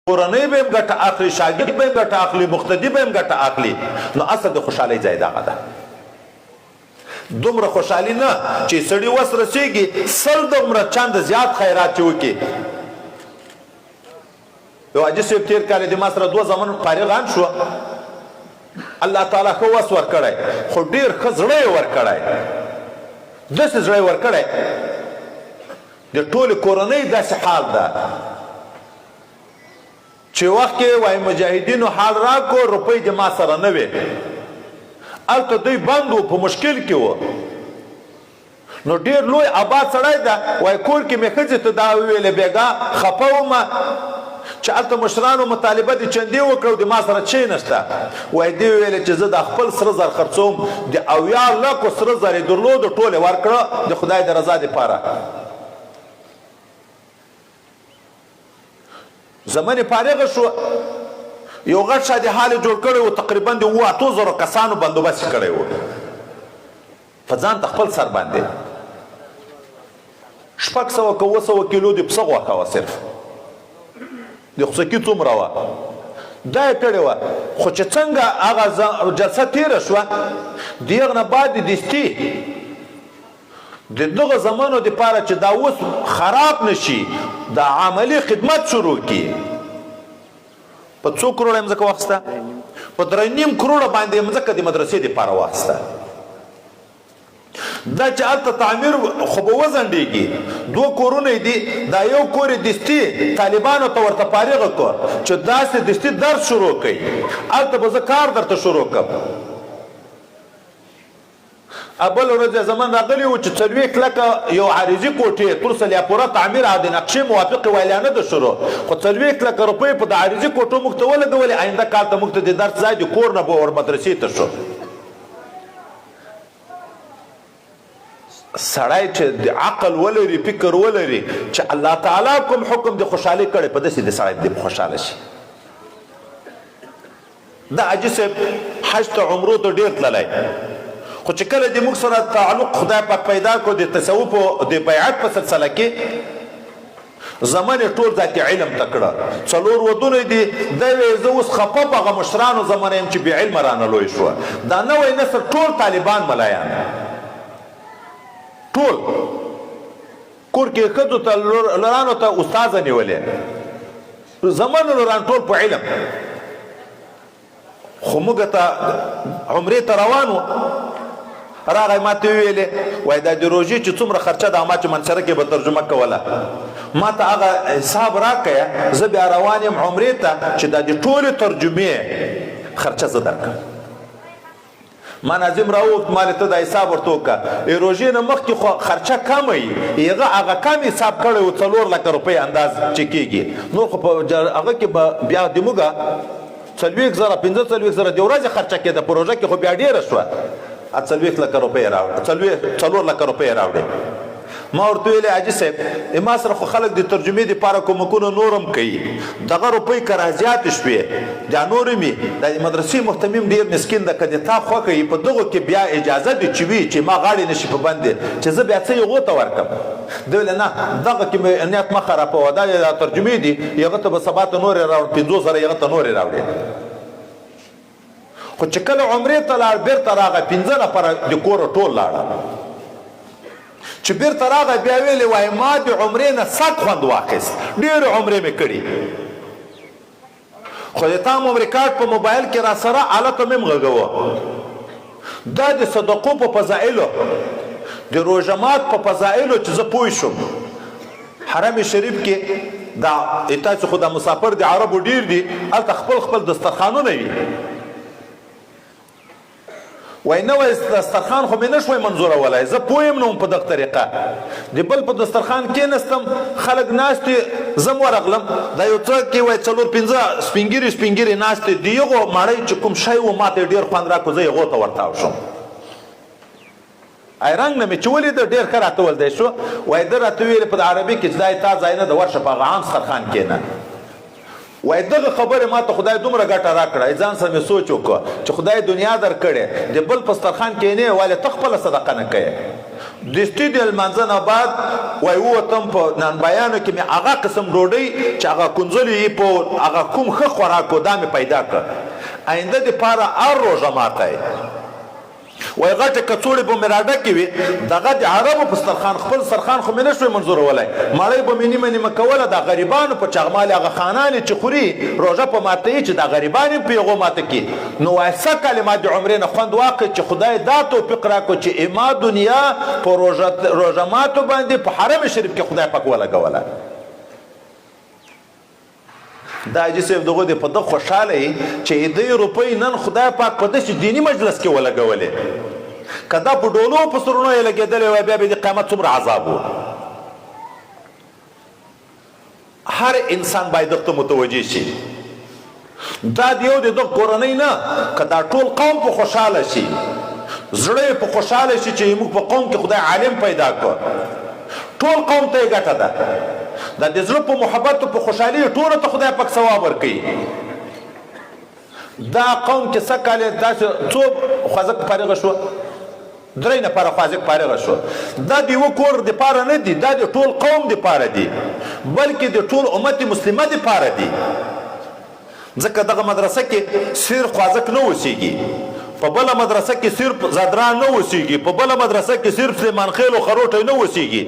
کورنۍ به هم ګټه اخلي، شاګرد به هم ګټه اخلي، مقتدي به هم ګټه اخلي. نو اصل د خوشحالۍ ځای دغه ده. دومره خوشحالي نه چې سړي وس رسېږي سل دومره چند زیات خیرات چې وکړي. یو حاجي صاحب تېر کال د ما سره 2 زمن فارغان شو. الله تعالی ښه وس ورکړی، خو ډېر ښه زړه یې ورکړی، داسې زړه یې ورکړی د ټولې کورنۍ داسې حال ده چې وخت کې وایي مجاهدینو حال راکړو، روپۍ د ما سره نه وې، هلته دوی بند و، په مشکل کې و. نو ډېر لوی آباد سړی ده، وایي کور کې مې ښځې ته دا وویلې بېګا خفه ومه چې هلته مشرانو مطالبه د چندې وکړو د ما سره کښېنسته. وایي دې وویلې چې زه د خپل سره زر خرڅوم، د 70 لکو سره زر یې درلودو ټول یې ورکړه د خدای د رضا دپاره. زمن فارغه شو، یو غټ شادي حال جوړ کړی و، تقریبا د 8,000 کسانو بندوبست کړی و په ځان ته خپل سر باندې. 600 که 700 کیلو د پسه غوښه وه، صرف د خوسکي څومره وه دا یې کړې وه. خو چې څنګه هغه جلسه تېره شوه، د هغه نه بعد د دستي د دغه زمانو دپاره چې دا اوس خراب نشي، د عملي خدمت شروع کړي. په 2 کروړه مځکه واخیسته، په 3.5 کروړه باندې مځکه د مدرسې دپاره واخیسته. دا چې هلته تعمیر خو به وځنډېږي، 2 کورونه دي، دا یو کور یې دستي طالبانو ته ورته فارغه کړو چې داسې دستي درس شروع کوي، هلته به زه کار درته شروع کړم. بل ورځ زمن راغلی و چې 40 لکه یو عارضي کوټې ترسل یا پوره تعمیر د نقشې موافق ویلانه ده شروع، خو 40 لکه روپۍ په د عارضي کوټو موږ ته ولګولې. آینده کال ته موږ ته د درس ځای د کور نه به ور مدرسې ته شو. سړی چې د عقل ولري، فکر ولري چې الله تعالی کوم حکم د خوشحالۍ کړی، په داسې د سړی د خوشحاله شي. دا حاجي صاحب حج ته عمرو ته ډېر تللی، خو چې کله د موږ سره تعلق خدای پاک پیدا کړو د تصوف او د بیعت په سلسله کې، زمن یې ټول ذاتي علم ته کړه. 4 ودونه دي، دی وایي زه اوس خفه په هغه مشرانو زمانه یم چې بې علمه رانه لوی شوه. دا نوی نسل ټول طالبان ملایان، ټول کور کې ښځو ته لرانو ته استاذه نیولې، زمن لران ټول په علم. خو موږ ته عمرې ته روان وو، راغی ما ته ویلې وایي دا د روژې چې څومره خرچه ده، ما چې منصره کې به ترجمه کوله، ما ته هغه حساب راکړه، زه بیا روان یم عمرې ته چې دا د ټولې ترجمې خرچه زه درکړم. ما ناظم راووت، ما ته دا حساب ورته وکړه، روژې نه مخکې خو خرچه کمه وي، هغه کم حساب کړی و، 4 لکه روپۍ انداز چې کېږي. نور خو په هغه کې به بیا د موږ 40,000 45,000 د ورځې خرچه کېده، په روژه کې خو بیا ډېره شوه. 40 لکه روپۍ راوړه، 4 لکه روپۍ راوړې. ما ورته ویلې حاجي صاحب ما سره خو خلک د ترجمې دپاره کومکونه نور هم کوي، دغه روپۍ که رازیاتې شوې دا نورې مې دا د مدرسې محتمیم ډېر مسکین ده، که د تا خوښه وي په دغو کې بیا اجازه دې چې وي چې ما غاړې نشي په بندې چې زه بیا څه هغو ته ورکړم. ده ویلې نه دغه کې مې نیت مه خرابوه، دا ترجمې دي، هغه ته به سبا ته نورې راوړې، 50,000 هغه ته نورې راوړې. خو چې کله عمرې ته لاړ، بېرته راغی، 5 نفره د کوره ټول لاړه. چې بیرته راغی بیا ویلې وایي ما د عمرې نه 100 خوند واخیست، ډېرې عمرې مې کړي. خو د تا مو ریکارډ په موبایل کې را سره حالته مې غږوه. دا د صدقو په فضایلو، د روژه مات په فضایلو چې زه پوه شم. حرم شریف کې دا تاسو خو د مسافر د عربو ډېر دي، هلته خپل دسترخوانونه وي. وای نوی دسترخوان خو مې نه شوی منظورولی، زه پوه یم نه په دغه طریقه. د بل په دسترخوان کېناستم، خلک ناست دي، زه م ورغلم، دا یو څه کې وایي 4-5 سپین ږیرې ناست دي، د هغو مړۍ چې کوم شی و ما ته یې ډېر خوند راکړو، زه هغو ته ورتاو شوم. رنګ نه مې چې ولیده ډېر ښه راته ولدی شو. وایي ده راته ویلې په عربي کې چې دا تا ځای نه ده، ورشه په هغه عام دسترخوان کېنه. وای دغه خبره ما ته خدای دومره ګټه راکړه، ځان سره مې سوچ وکړه چې خدای دنیا درکړې، د بل په دسترخوان کېنې ولې ته خپله صدقه نه کوې. دستی د لمانځه نه بعد وای ووتم په نانبایانو کې مې هغه قسم ډوډۍ چې هغه کنځلې یې په هغه کوم ښه خوراک و دا مې پیدا کړ آینده دپاره هر روژه ماته وای غټه کڅوړې به مې راډکې وي دغه د عربو په سترخان خپل سترخان خو مې نه شوی منظورولی مړۍ به مې نیمه نیمه کوله دا غریبانو په چغمالې هغه خانانې چې خوري روژه په ماته یي چې دا غریبان یې په هغو ماته کړي نو وای څه کلمات د عمرې نه خوند واخلي چې خدای دا توفیق راکړو چې اما دنیا په روژه ماتو باندې په حرم شریف کې خدای پاک ولګوله دا حاجي صاحب دغه د په دغه خوشحاله یي چې دې روپۍ نن خدای پاک په داسې دیني مجلس کې ولګولې که دا په ډولو په سرونو یې لګېدلی وای بیا به د قیامت څومره عذاب و هر انسان باید دغه ته متوجه شي دا د یو د دغه کورنۍ نه که دا ټول قوم په خوشحاله شي زړه په خوشحاله شي چې موږ په قوم کې خدای عالم پیدا کړ ټول قوم ته یې ګټه ده دا د زړه په محبت او په خوشحالي ټولو ته خدای پاک ثواب ورکوي دا قوم چې څه کالې داسې څو خوځک فارغه شو 3 نفره خوځک فارغه شو دا د یوه کور دپاره نه دي دا د ټول قوم دپاره دي بلکې د ټول امت مسلمه دپاره دي ځکه دغه مدرسه کې صرف خوځک نه اوسېږي په بله مدرسه کې صرف زادران نه اوسېږي په بله مدرسه کې صرف سلیمان خیل او خروټی نه اوسېږي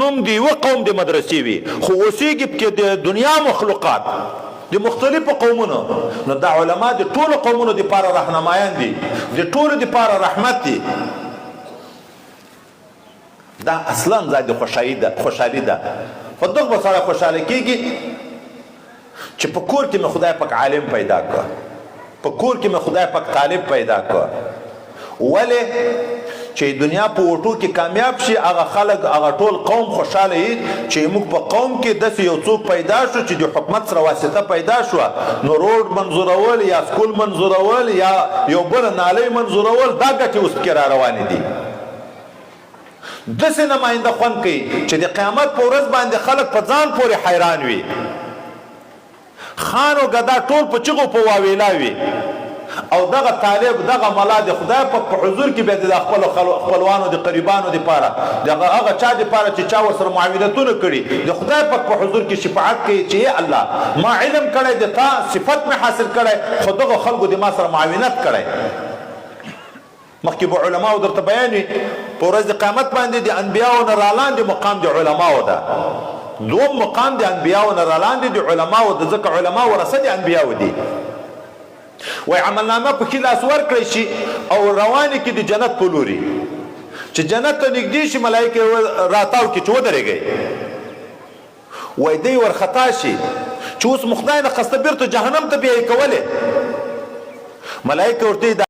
نوم د یوه قوم د مدرسې وي خو اوسېږي پکې د دنیا مخلوقات د مختلفو قومونو نو دا علما د ټولو قومونو دپاره رهنمایان دي د ټولو دپاره رحمت دي دا اصلا دا د خوشحالي ده په دغه به سړی خوشحاله کېږي چې په کور کې مې خدای پاک عالم پیدا کړه په کور کې مې خدای پاک طالب پیدا کړ ولې چې دنیا په وټو کې کامیاب شي هغه خلک هغه ټول قوم خوشحاله وي چې موږ په قوم کې داسې یو څوک پیدا شو چې د حکومت سره واسطه پیدا شوه نو روډ منظورول یا سکول منظورول یا یو بله نالۍ منظورول دا ګټې اوس پکې را روانې دي داسې نماینده خوند کوي چې د قیامت په ورځ باندې خلک په ځان پورې حیران وي خان او ګدا ټول په چغو په واویلا وي او دغه طالب دغه ملا د خدای په حضور کې به د خپل خپلوانو د قریبانو دپاره دغه هغه چا دپاره چې چا ورسره معاونتونه کړي د خدای په حضور کې شفاعت کوي چې ای الله ما علم کړی د تا صفت مې حاصل کړی خو دغه خلکو د ما سره معاونت کړی مخکې به علماو درته بیان وي په ورځ د قیامت باندې د انبیاو نه رالاندې مقام د علماو ده دوم مقام د انبیاو نه رالاندې د علماو ده ځکه علما ورثه د انبیاو دي وای عملنامه په کې لاس ورکړی شي او روانې کې د جنت په لوري چې جنت ته نږدې شي ملایکې راتاو کې چې ودرېږئ وای دی ورخطا شي چې اوس مو خدای نه قصده بیرته جهنم ته بیا یې کولې ملایکې ورته